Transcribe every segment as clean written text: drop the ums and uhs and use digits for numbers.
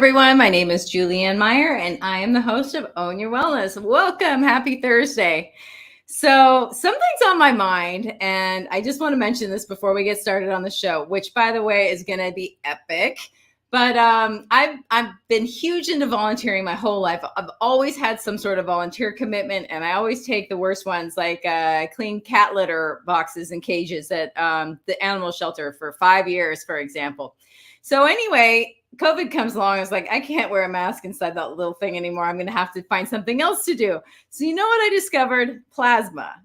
everyone. My name is Julianne Meyer, and I am the host of Own Your Wellness. Welcome. Happy Thursday. So something's on my mind, and I just want to mention this before we get started on the show, which, by the way, is going to be epic. But I've been huge into volunteering my whole life. I've always had some sort of volunteer commitment, and I always take the worst ones, like clean cat litter boxes and cages at the animal shelter for 5 years, for example. So anyway, COVID comes along. I was like, I can't wear a mask inside that little thing anymore. I'm going to have to find something else to do. So you know what I discovered? Plasma.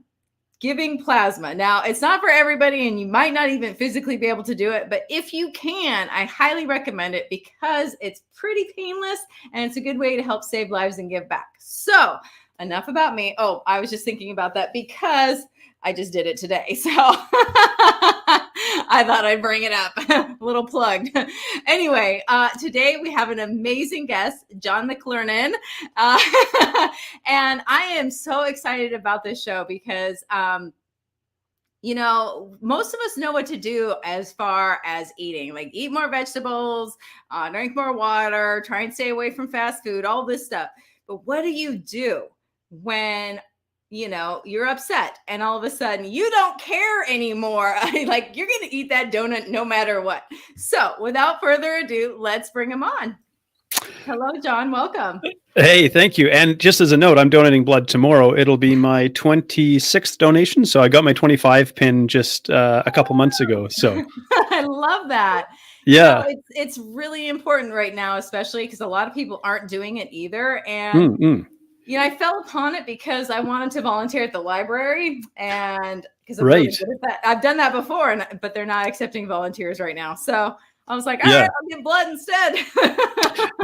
Giving plasma. Now, it's not for everybody, and you might not even physically be able to do it, but if you can, I highly recommend it because it's pretty painless and it's a good way to help save lives and give back. So enough about me. Oh, I was just thinking about that because I just did it today. So I thought I'd bring it up. A little plugged. Anyway, today we have an amazing guest, Jon McLernon. And I am so excited about this show because, most of us know what to do as far as eating, like eat more vegetables, drink more water, try and stay away from fast food, all this stuff. But what do you do when you're upset and all of a sudden you don't care anymore? Like you're going to eat that donut no matter what. So without further ado, let's bring him on. Hello, Jon. Welcome. Hey, thank you. And just as a note, I'm donating blood tomorrow. It'll be my 26th donation. So I got my 25 pin just a couple months ago. So I love that. Yeah. It's really important right now, especially because a lot of people aren't doing it either. And I fell upon it because I wanted to volunteer at the library, and because I'm really good at that. I've done that before, but they're not accepting volunteers right now. So I was like, all right, I'll get blood instead.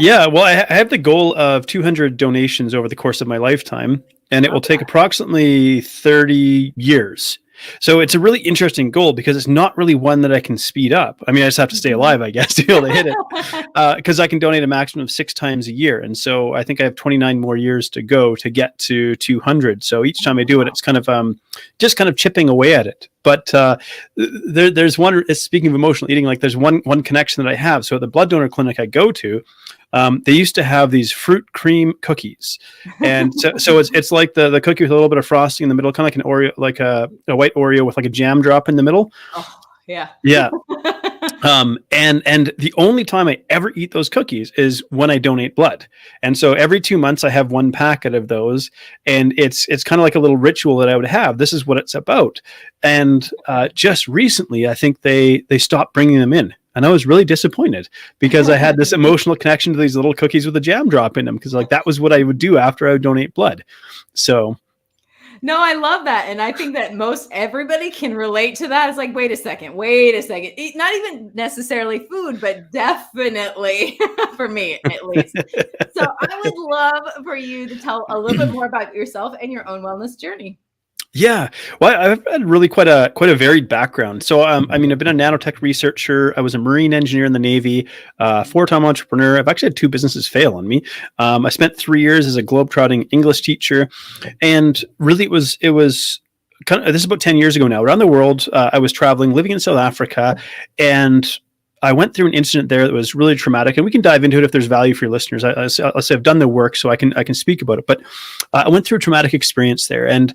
Yeah, well, I have the goal of 200 donations over the course of my lifetime, and it will take approximately 30 years. So it's a really interesting goal because it's not really one that I can speed up. I mean, I just have to stay alive, I guess, to be able to hit it, because I can donate a maximum of 6 times a year. And so I think I have 29 more years to go to get to 200. So each time I do it, it's kind of just kind of chipping away at it. But there's one, speaking of emotional eating, like there's one connection that I have. So at the blood donor clinic I go to, they used to have these fruit cream cookies, and so it's like the cookie with a little bit of frosting in the middle, kind of like an Oreo, like a white Oreo with like a jam drop in the middle. Oh, yeah. And the only time I ever eat those cookies is when I donate blood. And so every 2 months I have one packet of those, and it's kind of like a little ritual that I would have. This is what it's about. And just recently, I think they stopped bringing them in. And I was really disappointed because I had this emotional connection to these little cookies with a jam drop in them, because like that was what I would do after I would donate blood. So no, I love that. And I think that most everybody can relate to that. It's like, wait a second. Not even necessarily food, but definitely for me, at least. So I would love for you to tell a little bit more about yourself and your own wellness journey. Yeah, well, I've had really quite a varied background. So, I've been a nanotech researcher. I was a Marine engineer in the Navy, 4-time entrepreneur. I've actually had 2 businesses fail on me. I spent 3 years as a globetrotting English teacher, and really, it was kind of, this is about 10 years ago now. Around the world, I was traveling, living in South Africa, and I went through an incident there that was really traumatic, and we can dive into it if there's value for your listeners. I'll say I've done the work, so I can speak about it. But I went through a traumatic experience there, and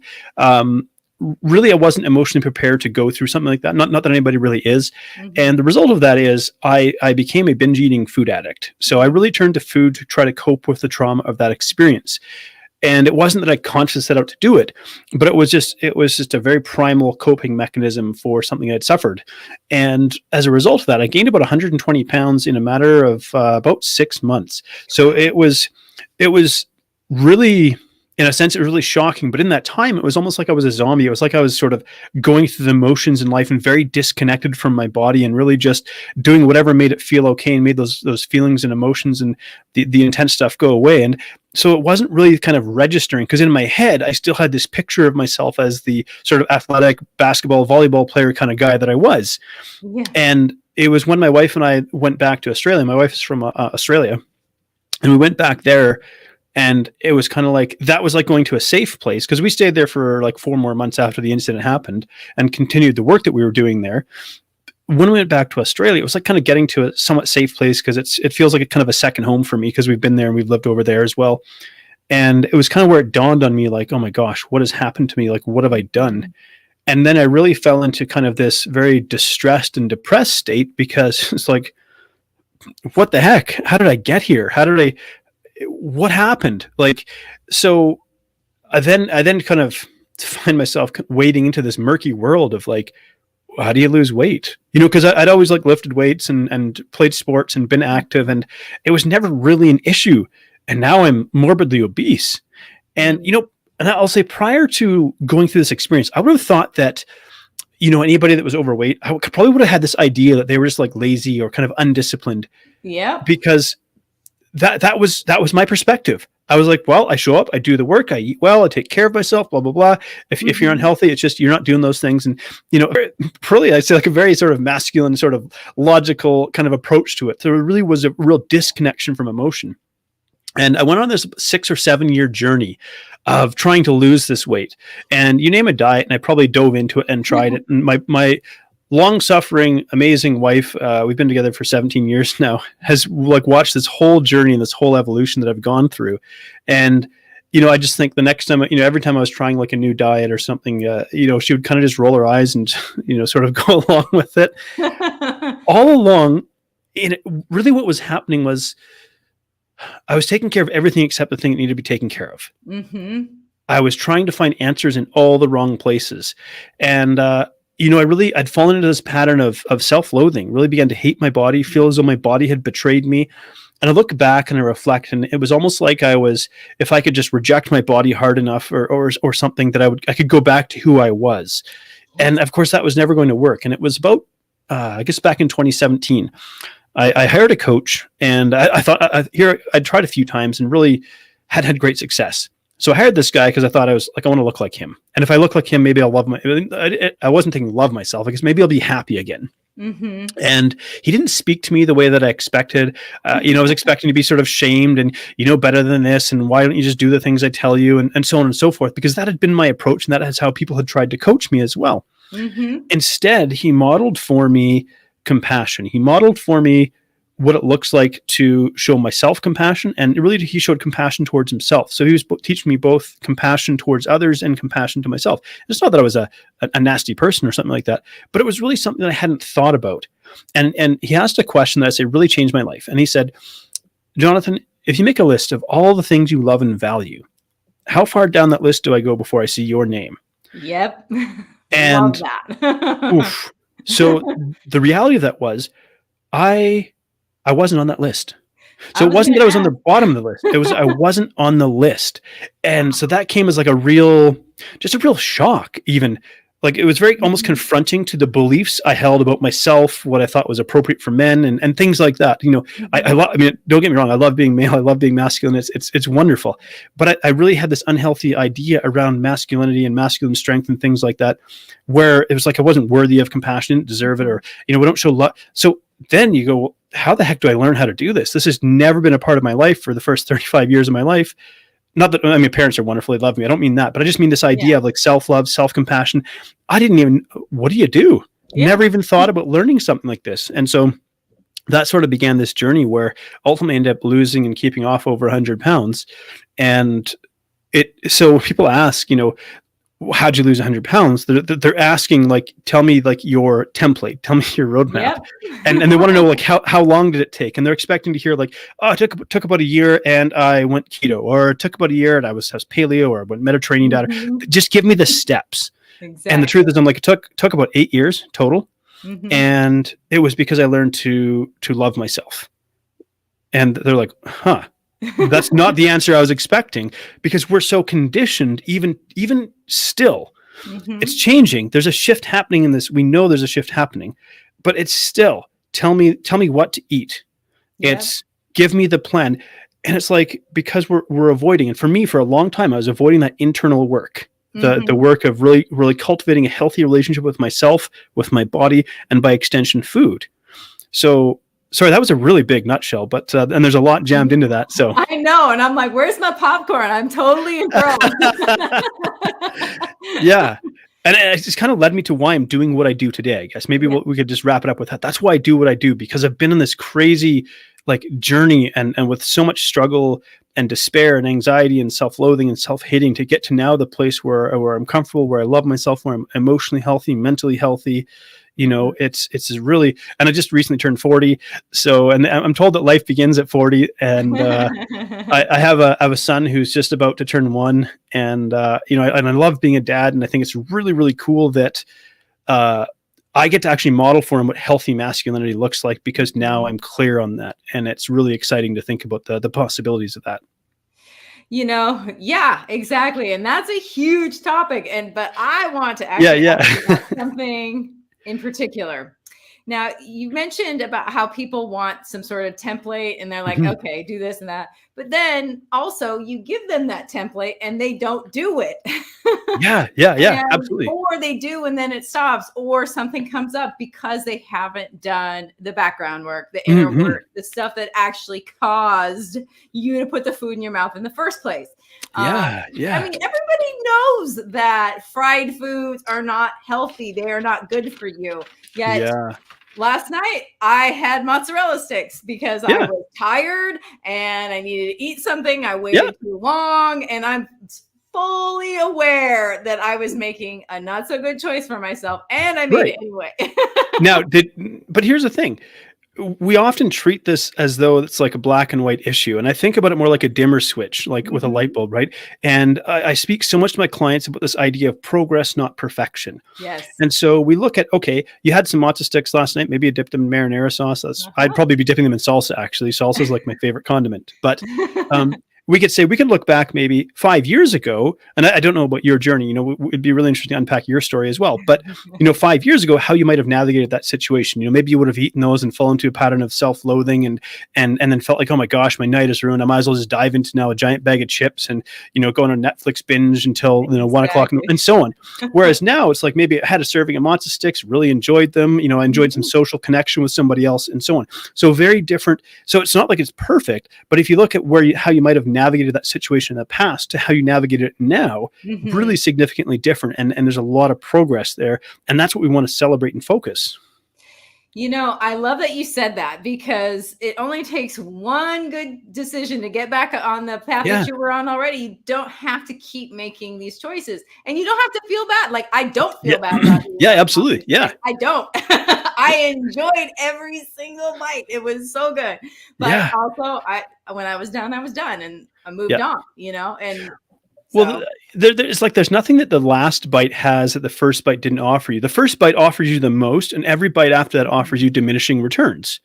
really, I wasn't emotionally prepared to go through something like that. Not that anybody really is. And the result of that is I became a binge eating food addict. So I really turned to food to try to cope with the trauma of that experience. And it wasn't that I consciously set out to do it, but it was just a very primal coping mechanism for something I'd suffered. And as a result of that, I gained about 120 pounds in a matter of about 6 months. So it was really, in a sense, it was really shocking. But in that time, it was almost like I was a zombie. It was like I was sort of going through the motions in life and very disconnected from my body, and really just doing whatever made it feel okay and made those feelings and emotions and the intense stuff go away. And so it wasn't really kind of registering, because in my head, I still had this picture of myself as the sort of athletic basketball, volleyball player kind of guy that I was. Yeah. And it was when my wife and I went back to Australia. My wife is from Australia, and we went back there. And it was kind of like, that was like going to a safe place, because we stayed there for like 4 more months after the incident happened and continued the work that we were doing there. when we went back to Australia, it was like kind of getting to a somewhat safe place because it feels like a kind of a second home for me because we've been there and we've lived over there as well. And it was kind of where it dawned on me, like, oh my gosh, what has happened to me? Like, what have I done? And then I really fell into kind of this very distressed and depressed state because it's like, what the heck? How did I get here? What happened? Like, so I then kind of find myself wading into this murky world of like, how do you lose weight? Because I'd always like lifted weights and played sports and been active, and it was never really an issue. And now I'm morbidly obese. And, and I'll say prior to going through this experience, I would have thought that, anybody that was overweight, I probably would have had this idea that they were just like lazy or kind of undisciplined. Yeah. Because that was my perspective. I was like, well, I show up, I do the work, I eat well, I take care of myself, blah, blah, blah. If you're unhealthy, it's just, you're not doing those things. And, really, I say like a very sort of masculine, sort of logical kind of approach to it. So it really was a real disconnection from emotion. And I went on this 6 or 7 year journey of trying to lose this weight. And you name a diet, and I probably dove into it and tried it. And my long-suffering, amazing wife, we've been together for 17 years now, has like watched this whole journey and this whole evolution that I've gone through. And, I just think the next time, every time I was trying like a new diet or something, she would kind of just roll her eyes and, sort of go along with it. All along, really what was happening was I was taking care of everything except the thing that needed to be taken care of. Mm-hmm. I was trying to find answers in all the wrong places. And, I'd fallen into this pattern of self-loathing, really began to hate my body, feel as though my body had betrayed me. And I look back and I reflect, and it was almost like if I could just reject my body hard enough or something, that I could go back to who I was. And of course that was never going to work. And it was about, I guess back in 2017, I hired a coach, and I thought I'd tried a few times and really had great success. So I hired this guy because I thought I want to look like him. And if I look like him, maybe I'll love I wasn't thinking love myself. I guess maybe I'll be happy again. Mm-hmm. And he didn't speak to me the way that I expected. I was expecting to be sort of shamed and, better than this. And why don't you just do the things I tell you, and so on and so forth, because that had been my approach. And that is how people had tried to coach me as well. Mm-hmm. Instead, he modeled for me compassion. He modeled for me what it looks like to show myself compassion, and really he showed compassion towards himself. So he was teaching me both compassion towards others and compassion to myself. It's not that I was a nasty person or something like that, but it was really something that I hadn't thought about. And he asked a question that I say really changed my life. And he said, Jonathan, if you make a list of all the things you love and value, how far down that list do I go before I see your name? Yep. And love that. Oof. So the reality of that was I wasn't on that list. So it wasn't that I was on the bottom of the list. It was I wasn't on the list. And so that came as like a real shock even. Like it was very almost confronting to the beliefs I held about myself, what I thought was appropriate for men and things like that. I mean, don't get me wrong. I love being male. I love being masculine. It's wonderful. But I really had this unhealthy idea around masculinity and masculine strength and things like that, where it was like I wasn't worthy of compassion, didn't deserve it, or, we don't show love. So then you go, well, how the heck do I learn how to do this? This has never been a part of my life for the first 35 years of my life. Not that, parents are wonderful. They love me. I don't mean that, but I just mean this idea of like self-love, self-compassion. I didn't even, what do you do? Yeah. Never even thought about learning something like this. And so that sort of began this journey where ultimately I ended up losing and keeping off over 100 pounds. And so people ask, how'd you lose 100 pounds? They're asking like, tell me like your template, tell me your roadmap. Yeah. And they want to know like, how long did it take? And they're expecting to hear like, oh, it took about a year and I went keto, or it took about a year and I was paleo, or I went Mediterranean diet. Just give me the steps. Exactly. And the truth is I'm like, it took about 8 years total. Mm-hmm. And it was because I learned to love myself. And they're like, huh. That's not the answer I was expecting, because we're so conditioned, even still. Mm-hmm. It's changing. There's a shift happening in this. We know there's a shift happening, but it's still tell me what to eat. Yeah. It's give me the plan. And it's like, because we're avoiding, and for me, for a long time, I was avoiding that internal work, the work of really, really cultivating a healthy relationship with myself, with my body, and by extension, food. So, sorry, that was a really big nutshell, but and there's a lot jammed into that. So I know, and I'm like, "Where's my popcorn?" I'm totally enthralled. Yeah, And it just kind of led me to why I'm doing what I do today, I guess. Maybe Yeah. we could just wrap it up with that. That's why I do what I do, because I've been on this crazy like journey and with so much struggle and despair and anxiety and self-loathing and self-hating to get to now the place where I'm comfortable, where I love myself, where I'm emotionally healthy, mentally healthy. You know, it's really, and I just recently turned 40. So, and I'm told that life begins at 40. And I have a son who's just about to turn 1, and you know, and I love being a dad, and I think it's really, really cool that I get to actually model for him what healthy masculinity looks like, because now I'm clear on that, and it's really exciting to think about the possibilities of that. You know, yeah, exactly. And that's a huge topic. But I want to Yeah, actually ask you yeah. about something in particular. Now, you mentioned about how people want some sort of template and they're like, Mhm. okay, do this and that. But then also you give them that template and they don't do it. Yeah, yeah, yeah, And absolutely. or they do and then it stops, or something comes up because they haven't done the background work, the inner Mhm. work, the stuff that actually caused you to put the food in your mouth in the first place. Yeah, I yeah, mean, everybody knows that fried foods are not healthy, they are not good for you. Yet yeah, last night I had mozzarella sticks because I yeah, was tired and I needed to eat something. I yeah. waited too long, and I'm fully aware that I was making a not so good choice for myself, and I made Right. it anyway. Now, but here's the thing. We often treat this as though it's like a black and white issue. And I think about it more like a dimmer switch, like with a light Mhm. bulb, right? And I speak so much to my clients about this idea of progress, not perfection. Yes. And so we look at, okay, you had some matzo sticks last night. Maybe you dipped them in marinara sauce. I'd Uh-huh. probably be dipping them in salsa, actually. Salsa is like my favorite condiment. But we could say, we could look back maybe 5 years ago. And I don't know about your journey. You know, it'd be really interesting to unpack your story as well. But, you know, 5 years ago, how you might have navigated that situation. You know, maybe you would have eaten those and fallen into a pattern of self-loathing and then felt like, oh my gosh, my night is ruined. I might as well just dive into now a giant bag of chips and, you know, go on a Netflix binge until, you know, 1 o'clock Exactly. and so on. Whereas now it's like, maybe I had a serving of matzo sticks, really enjoyed them. You know, I enjoyed some Mhm. social connection with somebody else and so on. So very different. So it's not like it's perfect, but if you look at how you might have navigated that situation in the past to how you navigate it now, really Mhm. significantly different. And there's a lot of progress there. And that's what we want to celebrate and focus. You know, I love that you said that, because it only takes one good decision to get back on the path Yeah. that you were on already. You don't have to keep making these choices, and you don't have to feel bad. Like, I don't Yeah. feel bad about eating Yeah, those absolutely. sausage Yeah. sticks. I don't. I enjoyed every single bite. It was so good. But Yeah. also, when I was done, I was done, and I moved Yeah. on. And Well, so it's like there's nothing that the last bite has that the first bite didn't offer you. The first bite offers you the most, and every bite after that offers you diminishing returns.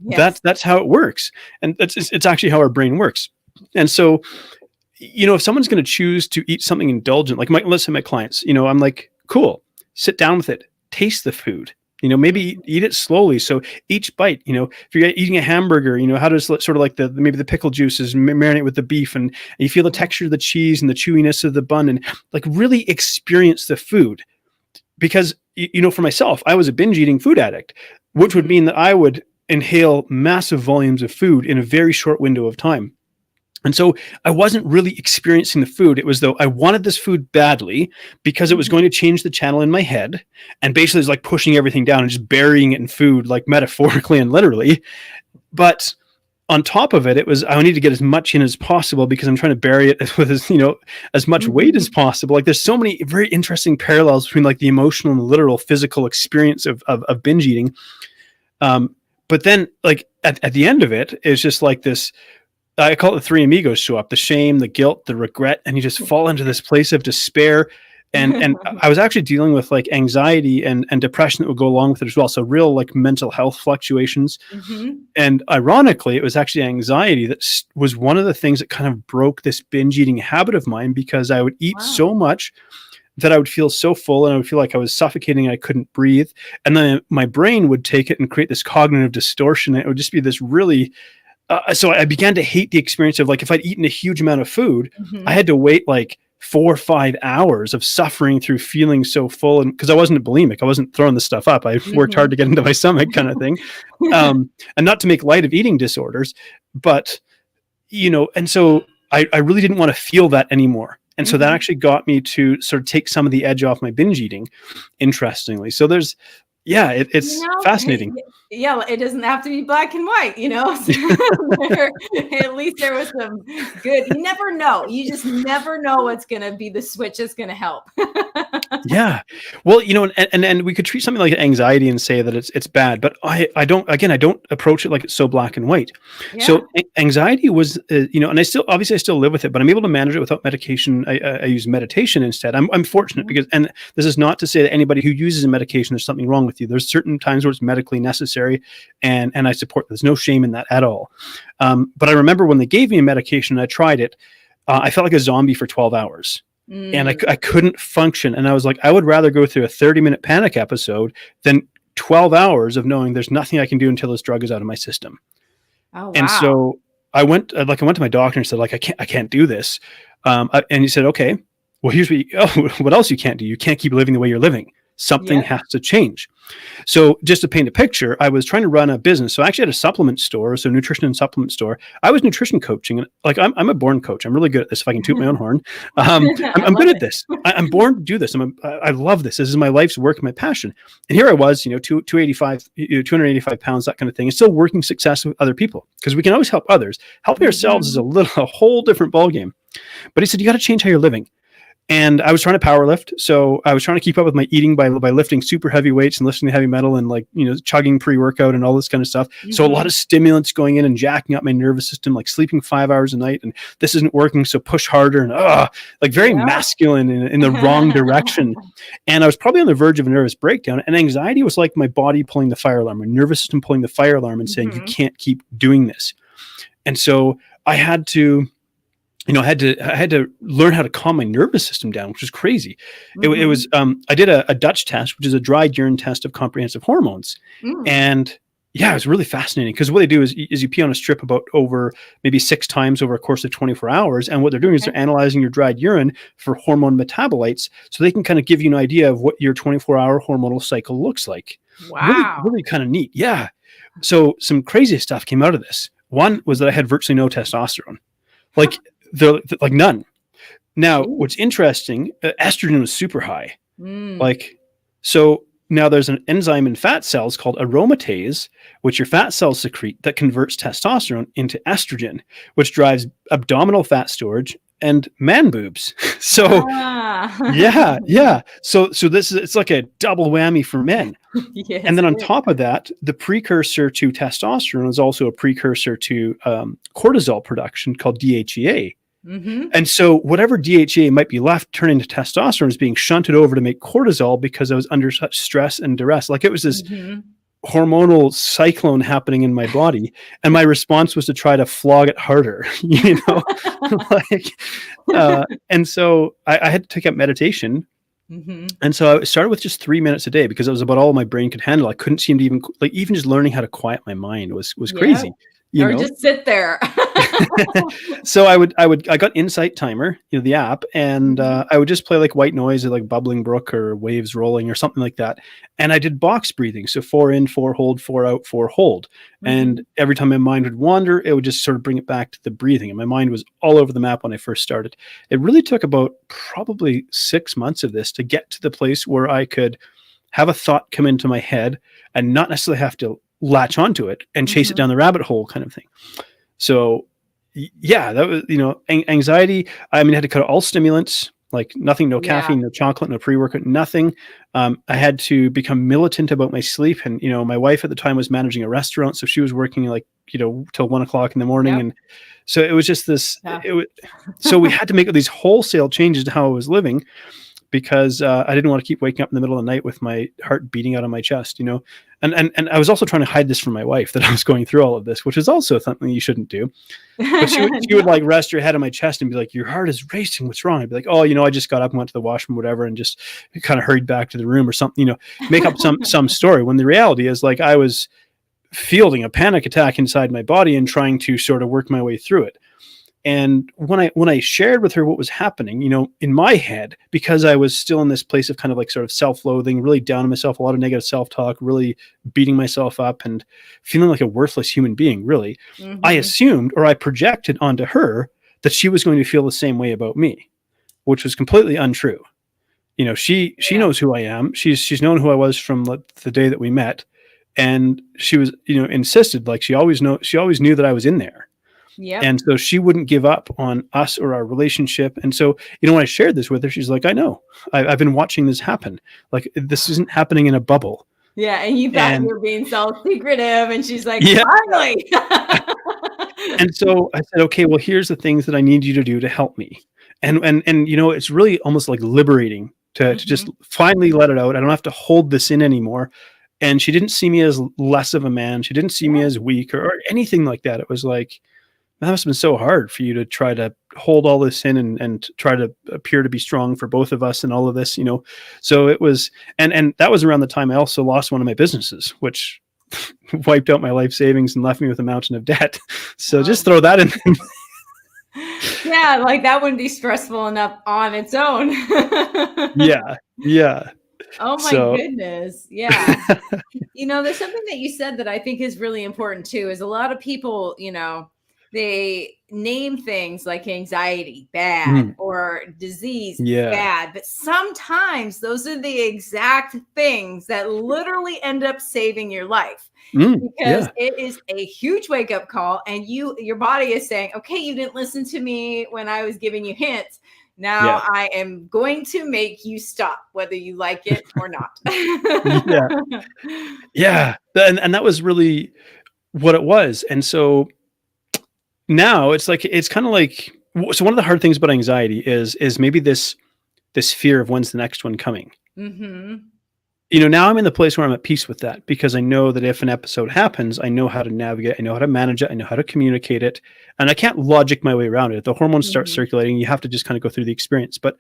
yes. That's how it works, and it's actually how our brain works. And so, you know, if someone's going to choose to eat something indulgent, like let's say my clients, you know, I'm like, cool, sit down with it, taste the food. You know, maybe eat it slowly. So each bite, you know, if you're eating a hamburger, you know, how does sort of like maybe the pickle juices marinate with the beef, and you feel the texture of the cheese and the chewiness of the bun, and like really experience the food. Because you know, for myself, I was a binge eating food addict, which would Mhm. mean that I would inhale massive volumes of food in a very short window of time. And so I wasn't really experiencing the food. It was though I wanted this food badly because it was Mhm. going to change the channel in my head. And basically, it's like pushing everything down and just burying it in food, like metaphorically and literally. But on top of it, it was I need to get as much in as possible because I'm trying to bury it with as, you know, as much weight as Mhm. possible. Like there's so many very interesting parallels between like the emotional and the literal physical experience of binge eating. Um, but then like at the end of it, it's just like this. I call it the three amigos show up: the shame, the guilt, the regret, and you just fall into this place of despair. And I was actually dealing with like anxiety and depression that would go along with it as well. So real like mental health fluctuations. Mhm. And ironically, it was actually anxiety that was one of the things that kind of broke this binge eating habit of mine, because I would eat Wow. so much that I would feel so full and I would feel like I was suffocating and I couldn't breathe. And then my brain would take it and create this cognitive distortion. It would just be this really so I began to hate the experience of like if I'd eaten a huge amount of food, I Mhm. had to wait like 4 or 5 hours of suffering through feeling so full, and because I wasn't bulimic, I wasn't throwing the stuff up. I worked hard Mhm. to get into my stomach, kind of thing. And not to make light of eating disorders, but you know, and so I really didn't want to feel that anymore. And so that actually got me to sort of take some of the edge off my binge eating, interestingly. So there's, yeah, it's fascinating. Yeah, it doesn't have to be black and white, at least there was some good. You never know. You just never know what's going to be the switch that's going to help. Yeah. Well, and we could treat something like anxiety and say that it's bad, but I don't approach it like it's so black and white. Yeah. So anxiety was, and I still live with it, but I'm able to manage it without medication. I use meditation instead. I'm fortunate because, and this is not to say that anybody who uses a medication, there's something wrong with you. There's certain times where it's medically necessary, and I support, there's no shame in that at all. But I remember when they gave me a medication and I tried it, I felt like a zombie for 12 hours. And I couldn't function. And I was like, I would rather go through a 30-minute panic episode than 12 hours of knowing there's nothing I can do until this drug is out of my system. Oh, wow. And so I went to my doctor and said, like, I can't do this. And he said, okay, well, here's what else you can't do. You can't keep living the way you're living. Something has to change. So just to paint a picture, I was trying to run a business. So I actually had a supplement store, so nutrition and supplement store. I was nutrition coaching, and like I'm a born coach. I'm really good at this. If I can toot my own horn, I'm good at this. I'm born to do this. I love this. This is my life's work, my passion. And here I was, 285 pounds, that kind of thing, and still working success with other people because we can always help others. Helping ourselves is a whole different ballgame. But he said, you got to change how you're living. And I was trying to power lift. So I was trying to keep up with my eating by lifting super heavy weights and listening to heavy metal and chugging pre-workout and all this kind of stuff. Mm-hmm. So a lot of stimulants going in and jacking up my nervous system, like sleeping 5 hours a night. And this isn't working. So push harder and very masculine in the wrong direction. And I was probably on the verge of a nervous breakdown. And anxiety was like my body pulling the fire alarm, my nervous system pulling the fire alarm and saying, you can't keep doing this. And so I had to I had to learn how to calm my nervous system down, which was crazy. It was, I did a Dutch test, which is a dried urine test of comprehensive hormones. And yeah, it was really fascinating because what they do is you pee on a strip over maybe 6 times over a course of 24 hours. And what they're doing is they're analyzing your dried urine for hormone metabolites so they can kind of give you an idea of what your 24-hour hormonal cycle looks like. Wow. Really kind of neat. Yeah. So some crazy stuff came out of this. One was that I had virtually no testosterone. Like none. Now, what's interesting, estrogen was super high. So now there's an enzyme in fat cells called aromatase, which your fat cells secrete that converts testosterone into estrogen, which drives abdominal fat storage and man boobs. So yeah. So it's like a double whammy for men. Yes, and then on top of that, the precursor to testosterone is also a precursor to cortisol production called DHEA. And so whatever DHEA might be left turned into testosterone is being shunted over to make cortisol because I was under such stress and duress. Like it was this hormonal cyclone happening in my body. And my response was to try to flog it harder, and so I had to take up meditation. And so I started with just 3 minutes a day because it was about all my brain could handle. I couldn't seem to even just learning how to quiet my mind was crazy. Just sit there. So I got Insight Timer, the app, and I would just play like white noise or like bubbling brook or waves rolling or something like that. And I did box breathing. So 4 in, 4 hold, 4 out, 4 hold. And every time my mind would wander, it would just sort of bring it back to the breathing. And my mind was all over the map when I first started. It really took about probably 6 months of this to get to the place where I could have a thought come into my head and not necessarily have to latch onto it and chase it down the rabbit hole kind of thing. So yeah, that was, anxiety. I mean, I had to cut out all stimulants, like nothing, no caffeine, no chocolate, no pre-workout, nothing. I had to become militant about my sleep. And, my wife at the time was managing a restaurant. So she was working till 1 o'clock in the morning. And so it was just this, so we had to make these wholesale changes to how I was living because I didn't want to keep waking up in the middle of the night with my heart beating out of my chest, And I was also trying to hide this from my wife that I was going through all of this, which is also something you shouldn't do. But she would like rest her head on my chest and be like, your heart is racing. What's wrong? I'd be like, oh, I just got up and went to the washroom, whatever, and just kind of hurried back to the room or something, make up some story. When the reality is like I was fielding a panic attack inside my body and trying to sort of work my way through it. And when I shared with her what was happening, in my head, because I was still in this place of kind of like sort of self-loathing, really down on myself, a lot of negative self-talk, really beating myself up and feeling like a worthless human being, really, I assumed or I projected onto her that she was going to feel the same way about me. which was completely untrue. You know, she knows who I am. She's known who I was from the day that we met, and she was, you know, insisted, like she always knew that I was in there. Yep. And so she wouldn't give up on us or our relationship. And so, you know, when I shared this with her, she's like, I know, I've been watching this happen. Like, this isn't happening in a bubble. Yeah. And you thought you were being so secretive, and she's like, yeah. finally. And so I said, okay, well, here's the things that I need you to do to help me. And you know, it's really almost like liberating to just finally let it out. I don't have to hold this in anymore. And she didn't see me as less of a man. She didn't see me as weak or anything like that. It was like, that must have been so hard for you to try to hold all this in and try to appear to be strong for both of us and all of this, you know? So it was, and that was around the time I also lost one of my businesses, which wiped out my life savings and left me with a mountain of debt. So just throw that in. Yeah. Like that wouldn't be stressful enough on its own. Yeah. Oh my goodness. Yeah. You know, there's something that you said that I think is really important too, is a lot of people, you know, they name things like anxiety bad or disease bad, but sometimes those are the exact things that literally end up saving your life, because it is a huge wake-up call, and your body is saying, okay, you didn't listen to me when I was giving you hints. Now I am going to make you stop, whether you like it or not. Yeah. And that was really what it was. And so now it's like, it's kind of like, so one of the hard things about anxiety is maybe this fear of when's the next one coming. You know, now I'm in the place where I'm at peace with that, because I know that if an episode happens, I know how to navigate, I know how to manage it, I know how to communicate it, and I can't logic my way around it. If the hormones start circulating, you have to just kind of go through the experience. But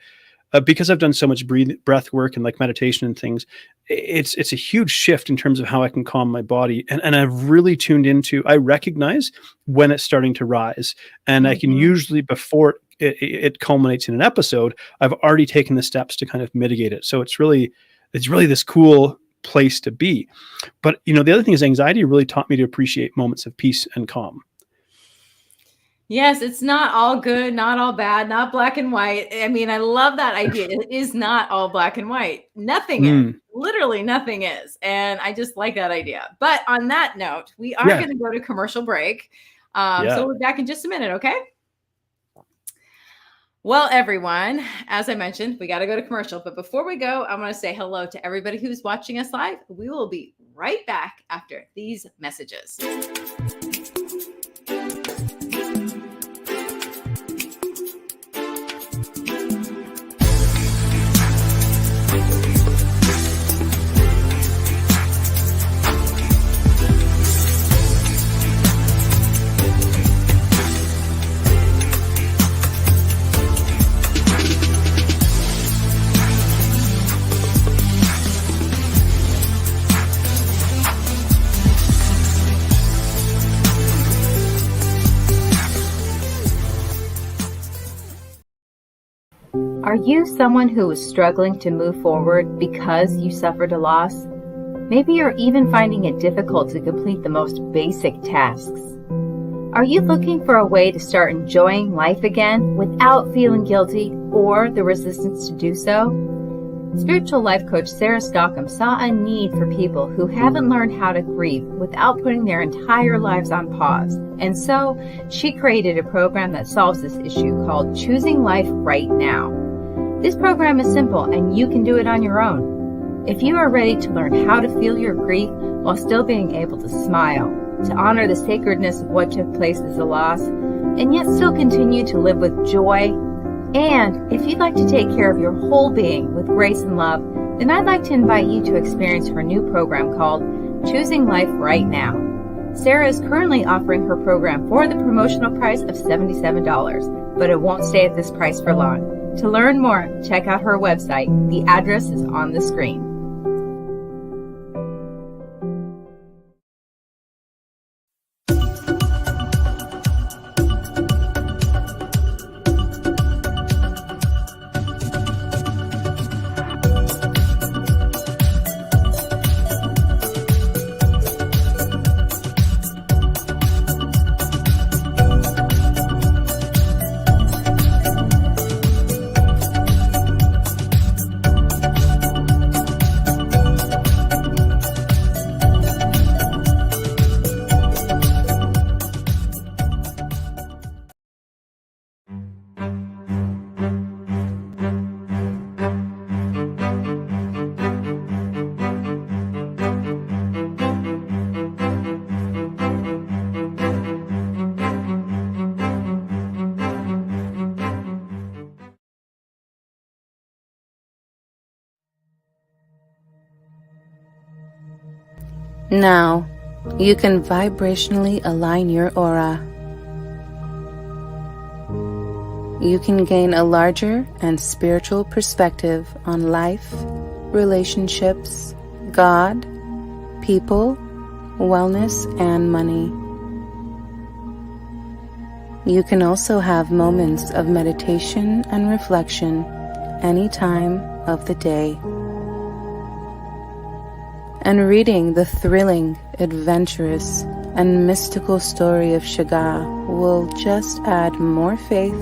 because I've done so much breath work and like meditation and things, it's a huge shift in terms of how I can calm my body. And I've really tuned into, I recognize when it's starting to rise. And I can usually, before it culminates in an episode, I've already taken the steps to kind of mitigate it. So it's really this cool place to be. But, you know, the other thing is anxiety really taught me to appreciate moments of peace and calm. Yes, it's not all good, not all bad, not black and white. I mean, I love that idea. It is not all black and white. Nothing is. Literally nothing is. And I just like that idea. But on that note, we are going to go to commercial break. So we'll be back in just a minute, okay? Well, everyone, as I mentioned, we got to go to commercial. But before we go, I want to say hello to everybody who's watching us live. We will be right back after these messages. Are you someone who is struggling to move forward because you suffered a loss? Maybe you're even finding it difficult to complete the most basic tasks. Are you looking for a way to start enjoying life again without feeling guilty or the resistance to do so? Spiritual life coach Sarah Stockham saw a need for people who haven't learned how to grieve without putting their entire lives on pause. And so she created a program that solves this issue called Choosing Life Right Now. This program is simple and you can do it on your own. If you are ready to learn how to feel your grief while still being able to smile, to honor the sacredness of what took place as a loss, and yet still continue to live with joy, and if you'd like to take care of your whole being with grace and love, then I'd like to invite you to experience her new program called Choosing Life Right Now. Sarah is currently offering her program for the promotional price of $77, but it won't stay at this price for long. To learn more, check out her website. The address is on the screen. Now, you can vibrationally align your aura. You can gain a larger and spiritual perspective on life, relationships, God, people, wellness, and money. You can also have moments of meditation and reflection any time of the day. And reading the thrilling, adventurous, and mystical story of Shiga will just add more faith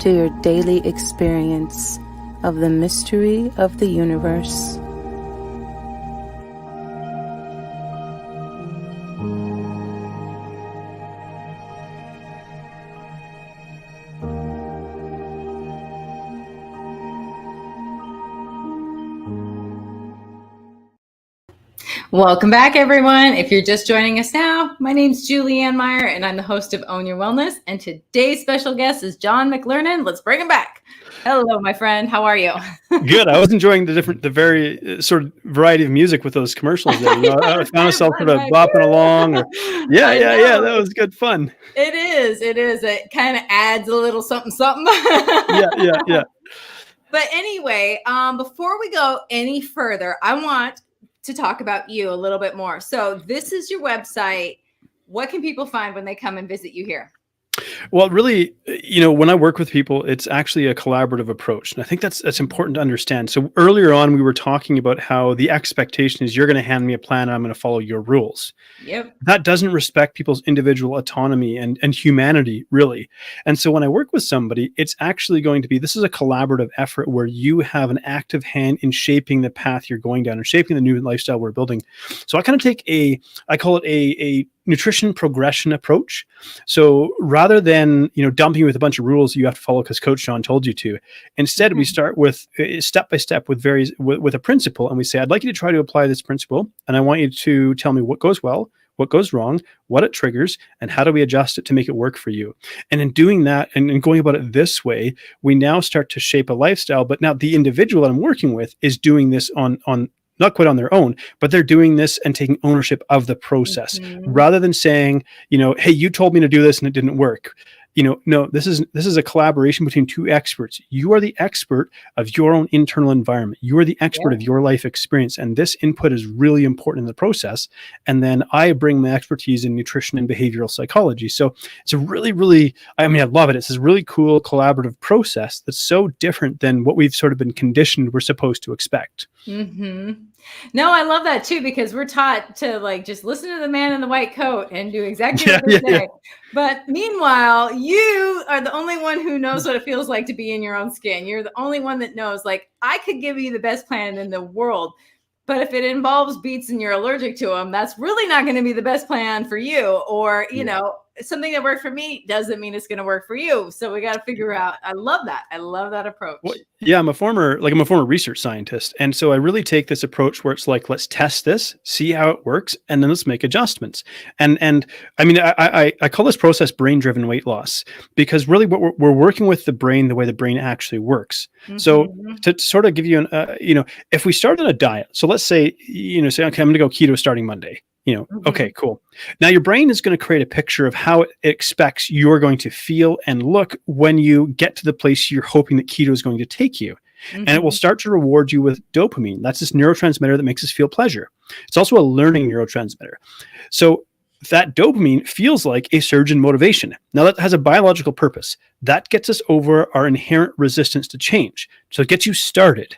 to your daily experience of the mystery of the universe. Welcome back, everyone. If you're just joining us now, my name's Julianne Meyer, and I'm the host of Own Your Wellness. And today's special guest is Jon McLernon. Let's bring him back. Hello, my friend. How are you? Good. I was enjoying the very sort of variety of music with those commercials there. You know, I found myself sort of bopping along. Yeah. That was good fun. It is. It kind of adds a little something. Yeah. But anyway, before we go any further, I want to talk about you a little bit more. So this is your website. What can people find when they come and visit you here? Well, really, you know, when I work with people, it's actually a collaborative approach. And I think that's important to understand. So earlier on, we were talking about how the expectation is you're going to hand me a plan and I'm going to follow your rules. Yep. That doesn't respect people's individual autonomy and humanity, really. And so when I work with somebody, it's actually going to be, this is a collaborative effort where you have an active hand in shaping the path you're going down and shaping the new lifestyle we're building. So I kind of take I call it a nutrition progression approach. So rather than, you know, dumping you with a bunch of rules you have to follow because Coach Jon told you to, instead we start with step by step with a principle, and we say, I'd like you to try to apply this principle, and I want you to tell me what goes well, what goes wrong, what it triggers, and how do we adjust it to make it work for you. And in doing that and going about it this way, we now start to shape a lifestyle. But now the individual that I'm working with is doing this on not quite on their own, but they're doing this and taking ownership of the process rather than saying, you know, hey, you told me to do this and it didn't work. You know, no, this is a collaboration between two experts. You are the expert of your own internal environment. You are the expert of your life experience. And this input is really important in the process. And then I bring my expertise in nutrition and behavioral psychology. So it's a really, I love it. It's this really cool collaborative process that's so different than what we've sort of been conditioned we're supposed to expect. Mm-hmm. No, I love that too, because we're taught to like just listen to the man in the white coat and do exactly what they say. Yeah. But meanwhile, you are the only one who knows what it feels like to be in your own skin. You're the only one that knows, like, I could give you the best plan in the world, but if it involves beets and you're allergic to them, that's really not going to be the best plan for you. Or, you know, something that worked for me doesn't mean it's going to work for you. So we got to figure out. I love that. I love that approach. Well, yeah, I'm a former research scientist. And so I really take this approach where it's like, let's test this, see how it works, and then let's make adjustments. And I mean, I call this process brain-driven weight loss, because really what we're working with the brain the way the brain actually works. Mm-hmm. So to sort of give you if we start on a diet, so let's say, okay, I'm going to go keto starting Monday. Okay, cool. Now your brain is going to create a picture of how it expects you're going to feel and look when you get to the place you're hoping that keto is going to take you. And it will start to reward you with dopamine. That's this neurotransmitter that makes us feel pleasure. It's also a learning neurotransmitter. So that dopamine feels like a surge in motivation. Now that has a biological purpose. That gets us over our inherent resistance to change. So it gets you started,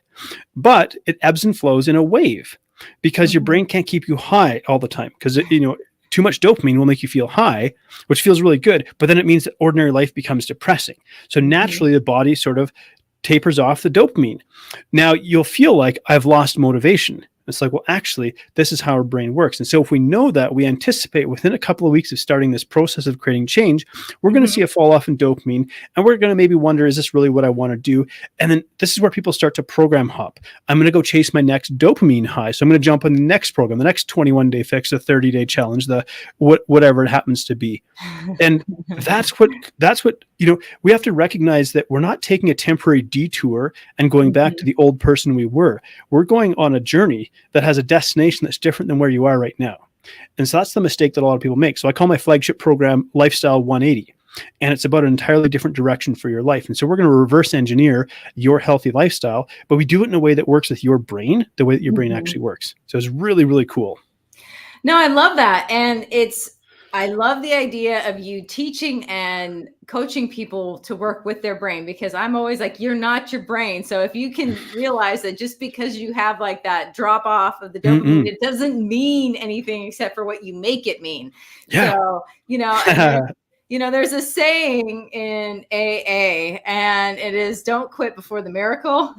but it ebbs and flows in a wave. Because your brain can't keep you high all the time, because too much dopamine will make you feel high, which feels really good, but then it means that ordinary life becomes depressing. So naturally the body sort of tapers off the dopamine. Now you'll feel like I've lost motivation. It's like, well, actually, this is how our brain works. And so if we know that, we anticipate within a couple of weeks of starting this process of creating change, we're going to see a fall off in dopamine, and we're going to maybe wonder, is this really what I want to do? And then this is where people start to program hop. I'm going to go chase my next dopamine high. So I'm going to jump on the next program, the next 21-day fix, the 30-day challenge, the whatever it happens to be. And that's what, we have to recognize that we're not taking a temporary detour and going back to the old person we were. We're going on a journey that has a destination that's different than where you are right now. And so that's the mistake that a lot of people make. So I call my flagship program Lifestyle 180. And it's about an entirely different direction for your life. And so we're going to reverse engineer your healthy lifestyle, but we do it in a way that works with your brain, the way that your brain actually works. So it's really, really cool. No, I love that. And I love the idea of you teaching and coaching people to work with their brain, because I'm always like, you're not your brain. So if you can realize that just because you have like that drop off of the dopamine, it doesn't mean anything except for what you make it mean. Yeah. So, there's a saying in AA, and it is, don't quit before the miracle.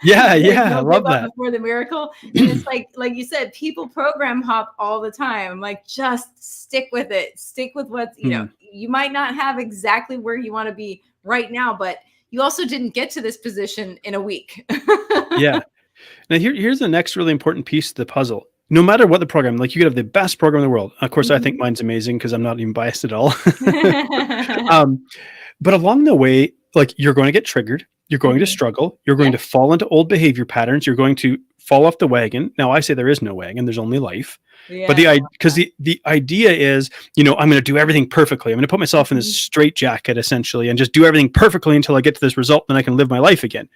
Yeah. I love that. Before the miracle. And it's like you said, people program hop all the time. Like, just stick with it. Stick with what, you might not have exactly where you want to be right now, but you also didn't get to this position in a week. Yeah. Now here's the next really important piece of the puzzle. No matter what the program, like, you could have the best program in the world. Of course, I think mine's amazing because I'm not even biased at all. But along the way, like, you're going to get triggered. You're going to struggle. You're going to fall into old behavior patterns. You're going to fall off the wagon. Now, I say there is no wagon. There's only life. Yeah. But the idea is, I'm going to do everything perfectly. I'm going to put myself in this straitjacket, essentially, and just do everything perfectly until I get to this result. Then I can live my life again.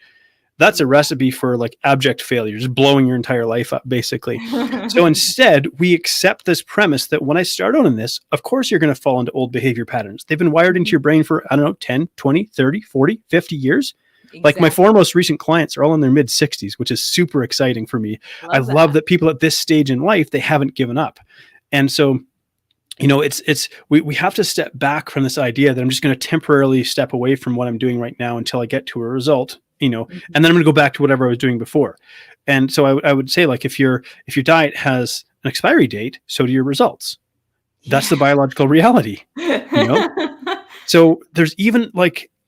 That's a recipe for like abject failure, just blowing your entire life up, basically. So instead, we accept this premise that when I start out in this, of course, you're going to fall into old behavior patterns. They've been wired into your brain for, 10, 20, 30, 40, 50 years. Exactly. Like, my four most recent clients are all in their mid 60s, which is super exciting for me. Love that people at this stage in life, they haven't given up. And so, we have to step back from this idea that I'm just going to temporarily step away from what I'm doing right now until I get to a result. And then I'm going to go back to whatever I was doing before. And so I would say, like, if your diet has an expiry date, so do your results. That's the biological reality. So there's even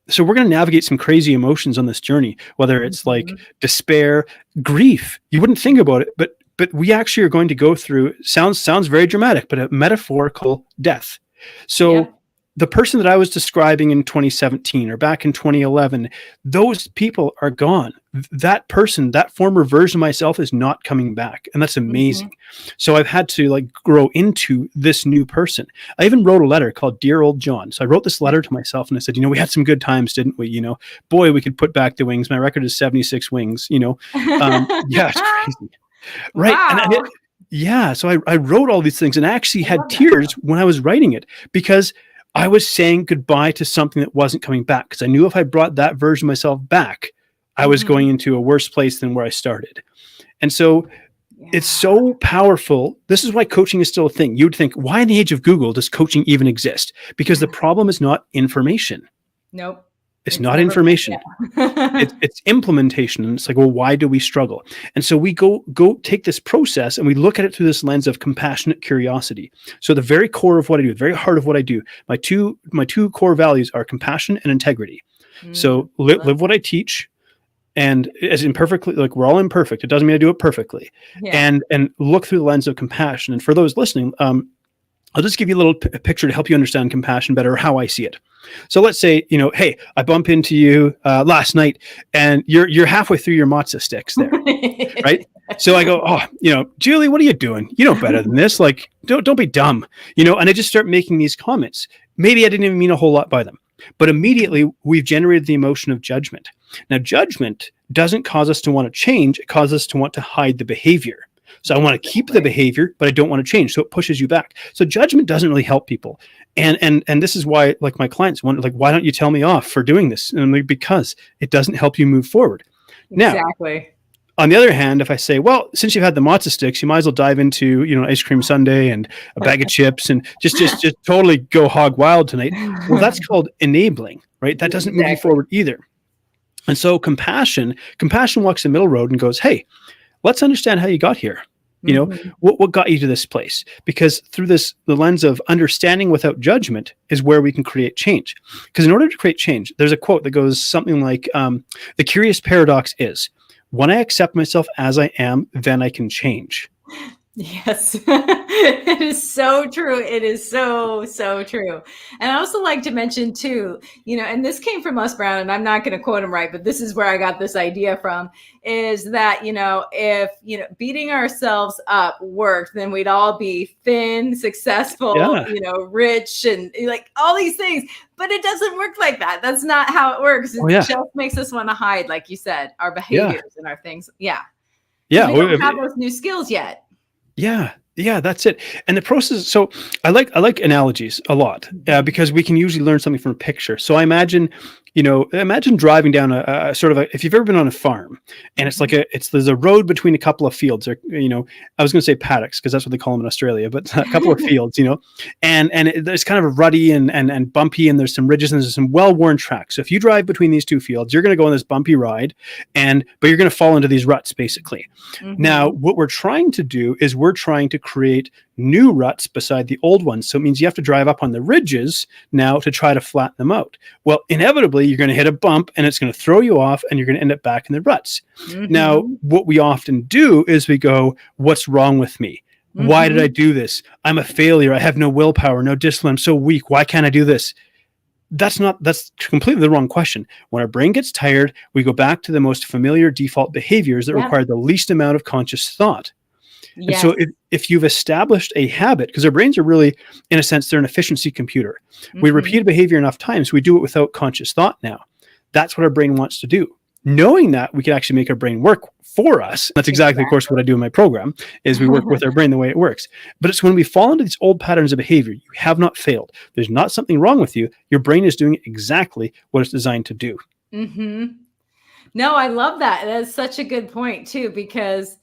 so we're going to navigate some crazy emotions on this journey, whether it's like despair, grief. You wouldn't think about it, but we actually are going to go through, sounds very dramatic, but a metaphorical death. So the person that I was describing in 2017 or back in 2011, those people are gone. That person, that former version of myself, is not coming back. And that's amazing. So I've had to grow into this new person. I even wrote a letter called Dear Old Jon. So I wrote this letter to myself and I said, we had some good times, didn't we? Boy, we could put back the wings. My record is 76 wings, Yeah, it's crazy. Right. Wow. And so I wrote all these things and I actually had tears when I was writing it, because I was saying goodbye to something that wasn't coming back, because I knew if I brought that version of myself back, I was going into a worse place than where I started. And so it's so powerful. This is why coaching is still a thing. You would think, why in the age of Google does coaching even exist? Because the problem is not information. Nope. It's not information. It's implementation. And it's like, well, why do we struggle? And so we go take this process and we look at it through this lens of compassionate curiosity. So the very core of what I do, the very heart of what I do, my two core values are compassion and integrity. So live what I teach. And as imperfectly, we're all imperfect. It doesn't mean I do it perfectly. And look through the lens of compassion. And for those listening, I'll just give you a little picture to help you understand compassion better, or how I see it. So let's say, hey, I bump into you last night and you're halfway through your matzo sticks there, right? So I go, Julie, what are you doing? You know better than this. Don't be dumb, and I just start making these comments. Maybe I didn't even mean a whole lot by them, but immediately we've generated the emotion of judgment. Now, judgment doesn't cause us to want to change. It causes us to want to hide the behavior. So I want to keep the behavior, but I don't want to change. So it pushes you back. So judgment doesn't really help people. And this is why, my clients wonder, why don't you tell me off for doing this? And I'm like, because it doesn't help you move forward. Exactly. Now, on the other hand, if I say, well, since you've had the matzo sticks, you might as well dive into, ice cream sundae and a bag of chips and just totally go hog wild tonight. Well, that's called enabling, right? That doesn't move you forward either. And so compassion walks the middle road and goes, hey, let's understand how you got here. What got you to this place? Because through the lens of understanding without judgment is where we can create change. Because in order to create change, there's a quote that goes something like, the curious paradox is, when I accept myself as I am, then I can change. Yes, it is so true. It is so true. And I also like to mention too, and this came from Les Brown, and I'm not going to quote him right, but this is where I got this idea from, is that, if, beating ourselves up worked, then we'd all be thin, successful, Yeah. rich, and like all these things. But it doesn't work like that. That's not how it works. It Oh, yeah. just makes us want to hide, like you said, our Yeah. behaviors and our things. Yeah. Yeah. We don't have those new skills yet. Yeah, that's it. And the process. So I like analogies a lot because we can usually learn something from a picture. So I imagine, imagine driving down a sort of if you've ever been on a farm, and it's like there's a road between a couple of fields, or I was going to say paddocks because that's what they call them in Australia, but a couple of fields, and there's kind of a ruddy and bumpy, and there's some ridges and there's some well-worn tracks. So if you drive between these two fields, you're going to go on this bumpy ride, but you're going to fall into these ruts basically. Mm-hmm. Now, what we're trying to do is we're trying to create new ruts beside the old ones. So it means you have to drive up on the ridges now to try to flatten them out. Well, inevitably, you're going to hit a bump and it's going to throw you off and you're going to end up back in the ruts. Mm-hmm. Now, what we often do is we go, what's wrong with me? Mm-hmm. Why did I do this? I'm a failure. I have no willpower, no discipline. I'm so weak. Why can't I do this? That's completely the wrong question. When our brain gets tired, we go back to the most familiar default behaviors that require the least amount of conscious thought. Yes. And so if you've established a habit, because our brains are really, in a sense, they're an efficiency computer. Mm-hmm. We repeat a behavior enough times, we do it without conscious thought now. That's what our brain wants to do. Knowing that, we can actually make our brain work for us. That's exactly, of course, what I do in my program, is we work with our brain the way it works. But it's when we fall into these old patterns of behavior, you have not failed. There's not something wrong with you. Your brain is doing exactly what it's designed to do. Mm-hmm. No, I love that. That's such a good point, too, because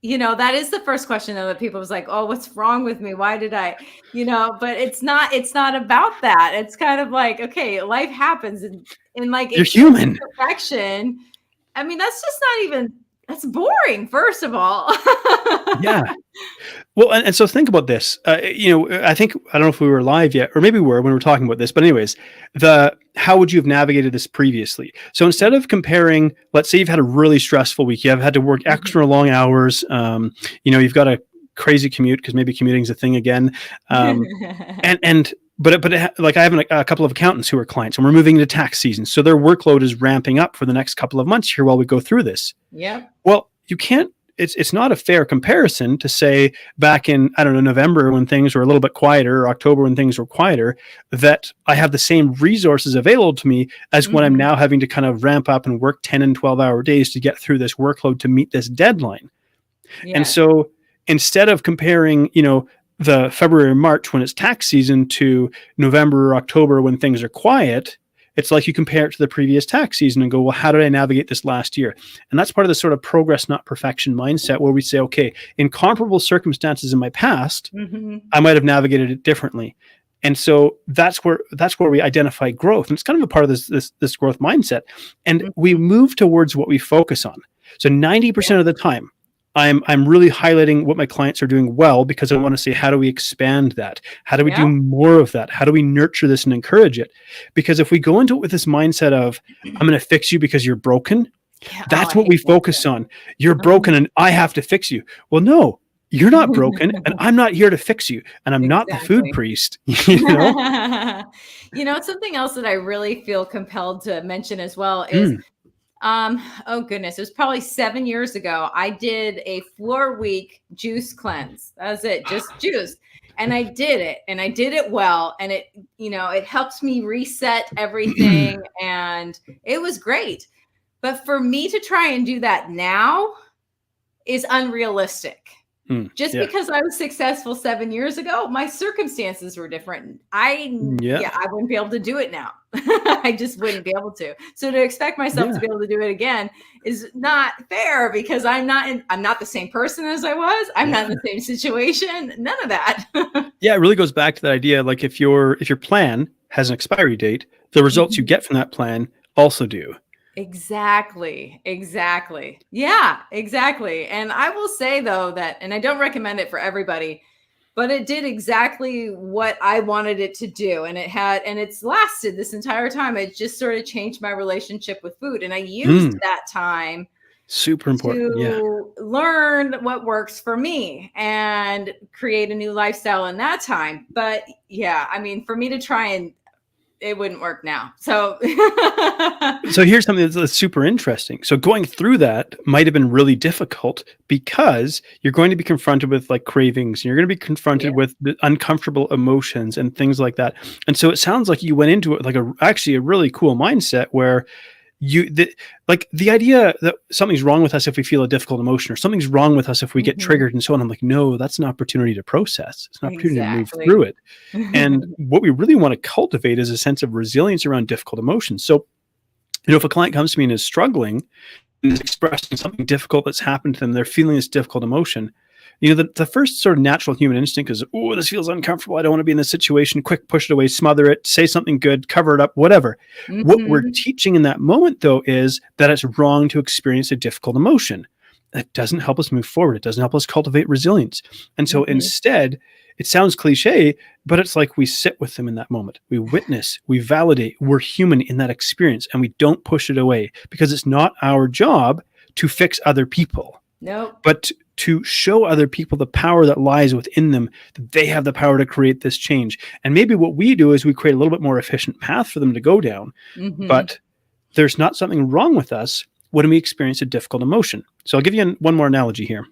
that is the first question though, that people was like, oh, what's wrong with me? Why did I, but it's not about that. It's kind of like, okay, life happens and like, you're human. Perfection. I mean, that's just not even, that's boring, first of all. Yeah. Well, and so think about this. I think, I don't know if we were live yet, or maybe we were when we were talking about this, but anyways, how would you have navigated this previously? So instead of comparing, let's say you've had a really stressful week, you've had to work extra long hours, you've got a crazy commute because maybe commuting's a thing again. But like I have a couple of accountants who are clients, and we're moving into tax season. So their workload is ramping up for the next couple of months here while we go through this. Yeah. Well, you can't, it's not a fair comparison to say back in, I don't know, November when things were a little bit quieter, or October when things were quieter, that I have the same resources available to me as when I'm now having to kind of ramp up and work 10 and 12-hour days to get through this workload to meet this deadline. Yeah. And so instead of comparing, the February or March when it's tax season to November or October when things are quiet, it's like you compare it to the previous tax season and go, well, how did I navigate this last year? And that's part of the sort of progress, not perfection mindset, where we say, okay, in comparable circumstances in my past, I might have navigated it differently. And so that's where we identify growth. And it's kind of a part of this growth mindset. And we move towards what we focus on. So 90% of the time, I'm really highlighting what my clients are doing well, because I want to say, how do we expand that? How do we do more of that? How do we nurture this and encourage it? Because if we go into it with this mindset of, I'm going to fix you because you're broken, that's what we focus on. You're broken and I have to fix you. Well, no, you're not broken and I'm not here to fix you. And I'm not the food priest. Something else that I really feel compelled to mention as well is, oh goodness, it was probably 7 years ago. I did a 4-week juice cleanse. That was it, just juice. And I did it, and I did it well. And it, it helped me reset everything, and it was great. But for me to try and do that now is unrealistic. Because I was successful 7 years ago, my circumstances were different. I wouldn't be able to do it now. I just wouldn't be able to. So to expect myself to be able to do it again is not fair, because I'm not the same person as I was. I'm not in the same situation. None of that. Yeah, it really goes back to that idea. Like if your plan has an expiry date, the results you get from that plan also do. Exactly. Yeah, exactly. And I will say though that, and I don't recommend it for everybody, but it did exactly what I wanted it to do. And it's lasted this entire time. It just sort of changed my relationship with food. And I used that time Super important. Yeah. to learn what works for me and create a new lifestyle in that time. But yeah, I mean, for me to try and it wouldn't work now. So So here's something that's super interesting. So going through that might have been really difficult because you're going to be confronted with like cravings, and you're going to be confronted with the uncomfortable emotions and things like that. And so it sounds like you went into it like actually a really cool mindset where like the idea that something's wrong with us if we feel a difficult emotion, or something's wrong with us if we get triggered and so on. I'm like, no, that's an opportunity to process. It's an opportunity to move through it. And what we really want to cultivate is a sense of resilience around difficult emotions. So, if a client comes to me and is struggling and is expressing something difficult that's happened to them, they're feeling this difficult emotion, the first sort of natural human instinct is, oh, this feels uncomfortable. I don't want to be in this situation. Quick, push it away, smother it, say something good, cover it up, whatever. What we're teaching in that moment, though, is that it's wrong to experience a difficult emotion. That doesn't help us move forward. It doesn't help us cultivate resilience. And so instead, it sounds cliche, but it's like we sit with them in that moment. We witness, we validate, we're human in that experience, and we don't push it away because it's not our job to fix other people. Nope. But to show other people the power that lies within them, that they have the power to create this change. And maybe what we do is we create a little bit more efficient path for them to go down. But there's not something wrong with us when we experience a difficult emotion. So I'll give you one more analogy here.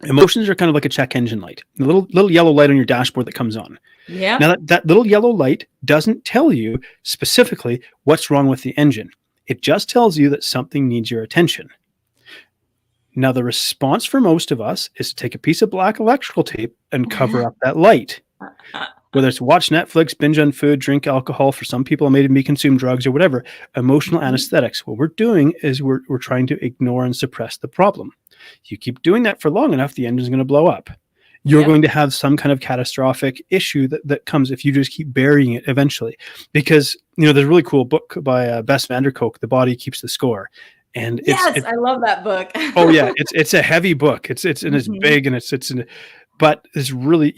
Emotions are kind of like a check engine light, a little yellow light on your dashboard that comes on. Yeah. Now that little yellow light doesn't tell you specifically what's wrong with the engine. It just tells you that something needs your attention. Now, the response for most of us is to take a piece of black electrical tape and cover up that light. Whether it's watch Netflix, binge on food, drink alcohol, for some people it may be consume drugs or whatever, emotional anesthetics. What we're doing is we're trying to ignore and suppress the problem. You keep doing that for long enough, the engine's going to blow up. You're going to have some kind of catastrophic issue that comes if you just keep burying it eventually. Because, there's a really cool book by Bess van der Kolk, The Body Keeps the Score. And I love that book. Oh yeah, it's a heavy book. It's and it's big, and but it's really,